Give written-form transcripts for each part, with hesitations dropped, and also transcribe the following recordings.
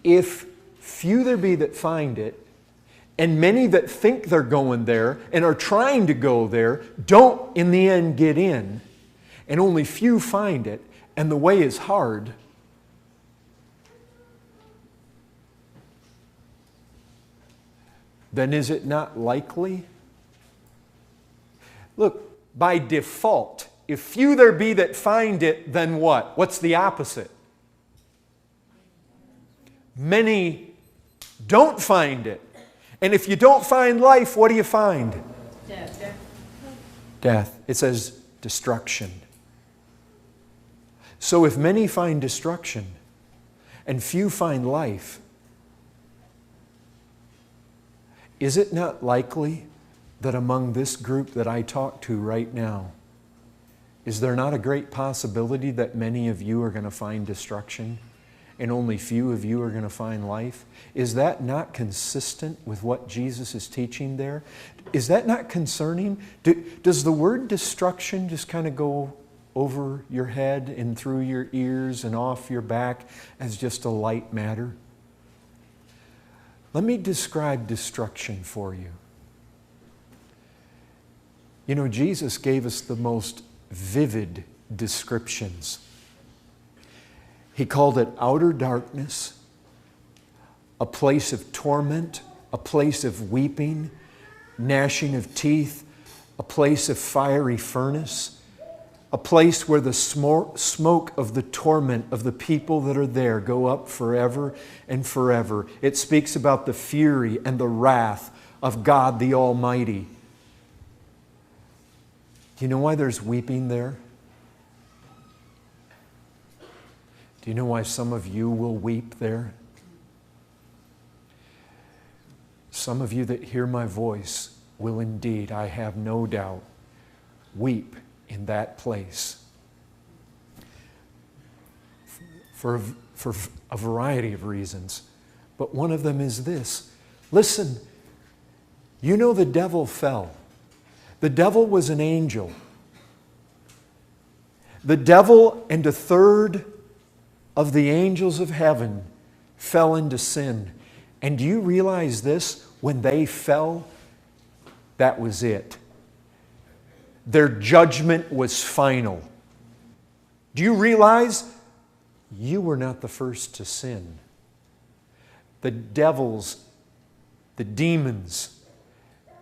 if few there be that find it, and many that think they're going there and are trying to go there don't in the end get in, and only few find it, and the way is hard, then is it not likely? Look, by default, if few there be that find it, then what? What's the opposite? Many don't find it. And if you don't find life, what do you find? Death. Death. It says destruction. So if many find destruction and few find life, is it not likely that among this group that I talk to right now, is there not a great possibility that many of you are going to find destruction and only few of you are going to find life? Is that not consistent with what Jesus is teaching there? Is that not concerning? Does the word destruction just kind of go over your head and through your ears and off your back as just a light matter? Let me describe destruction for you. You know, Jesus gave us the most vivid descriptions. He called it outer darkness, a place of torment, a place of weeping, gnashing of teeth, a place of fiery furnace, a place where the smoke of the torment of the people that are there go up forever and forever. It speaks about the fury and the wrath of God the Almighty. Do you know why there's weeping there? Do you know why some of you will weep there? Some of you that hear my voice will indeed, I have no doubt, weep in that place. For a variety of reasons. But one of them is this. Listen, you know the devil fell. The devil was an angel. The devil and a third of the angels of heaven fell into sin. And do you realize this? When they fell, that was it. Their judgment was final. Do you realize you were not the first to sin? The devils, the demons,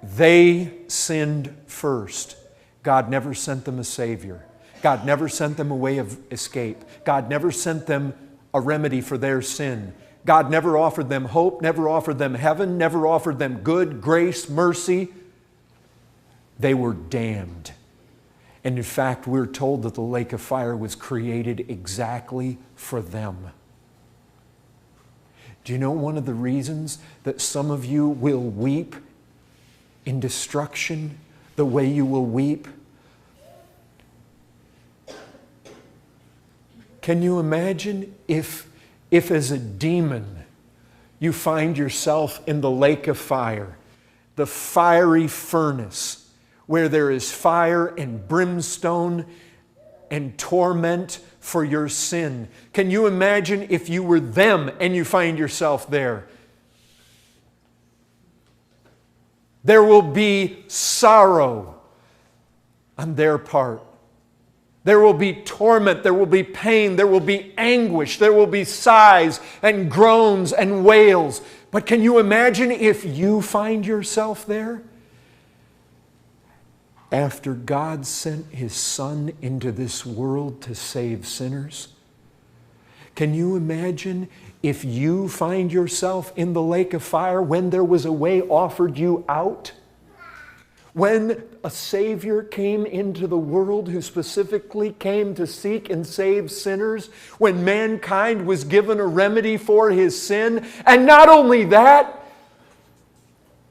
they sinned first. God never sent them a Savior. God never sent them a way of escape. God never sent them a remedy for their sin. God never offered them hope, never offered them heaven, never offered them good, grace, mercy. They were damned. And in fact, we're told that the lake of fire was created exactly for them. Do you know one of the reasons that some of you will weep in destruction the way you will weep? Can you imagine if as a demon you find yourself in the lake of fire, the fiery furnace, where there is fire and brimstone and torment for your sin? Can you imagine if you were them and you find yourself there? There will be sorrow on their part. There will be torment, there will be pain, there will be anguish, there will be sighs and groans and wails. But can you imagine if you find yourself there? After God sent His Son into this world to save sinners? Can you imagine if you find yourself in the lake of fire when there was a way offered you out? When a Savior came into the world who specifically came to seek and save sinners, when mankind was given a remedy for his sin, and not only that,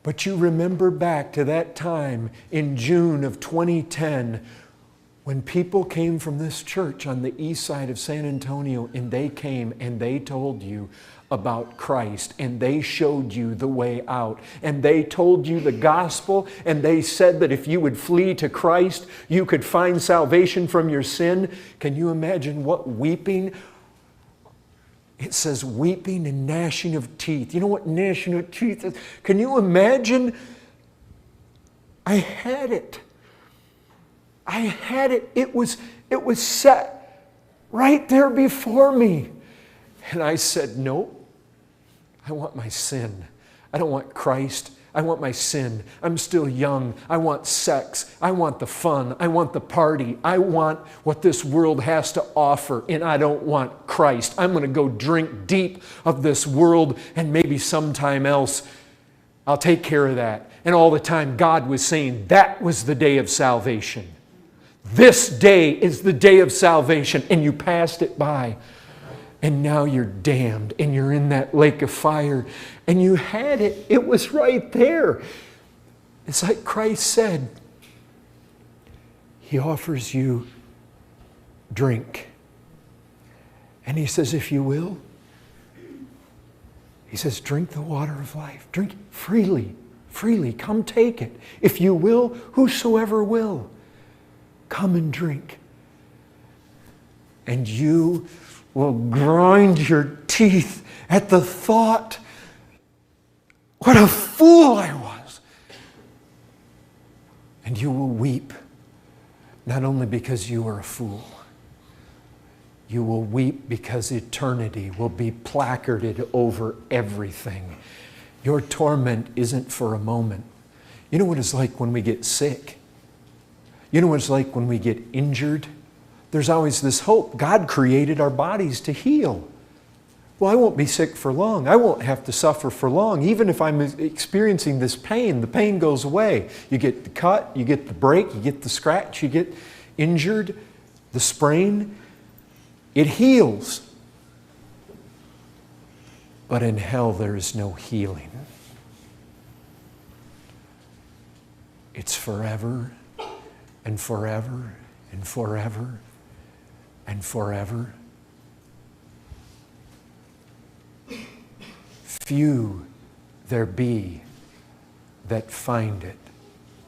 but you remember back to that time in June of 2010 when people came from this church on the east side of San Antonio, and they came and they told you about Christ, and they showed you the way out, and they told you the gospel, and they said that if you would flee to Christ, you could find salvation from your sin. Can you imagine what weeping It says weeping and gnashing of teeth. You know what gnashing of teeth is? Can you imagine? I had it. I had it. It was set right there before me. And I said, no, I want my sin. I don't want Christ. I want my sin. I'm still young. I want sex. I want the fun. I want the party. I want what this world has to offer, and I don't want Christ. I'm going to go drink deep of this world, and maybe sometime else I'll take care of that. And all the time God was saying that was the day of salvation. This day is the day of salvation, and you passed it by. And now you're damned, and you're in that lake of fire, and you had it. It was right there. It's like Christ said, He offers you drink. And He says, if you will, He says, drink the water of life. Drink freely, freely. Come take it. If you will, whosoever will, come and drink. And you will grind your teeth at the thought, what a fool I was. And you will weep, not only because you were a fool, you will weep because eternity will be placarded over everything. Your torment isn't for a moment. You know what it's like when we get sick? You know what it's like when we get injured? There's always this hope. God created our bodies to heal. Well, I won't be sick for long. I won't have to suffer for long. Even if I'm experiencing this pain, the pain goes away. You get the cut, you get the break, you get the scratch, you get injured, the sprain. It heals. But in hell, there is no healing. It's forever and forever and forever and forever. Few there be that find it.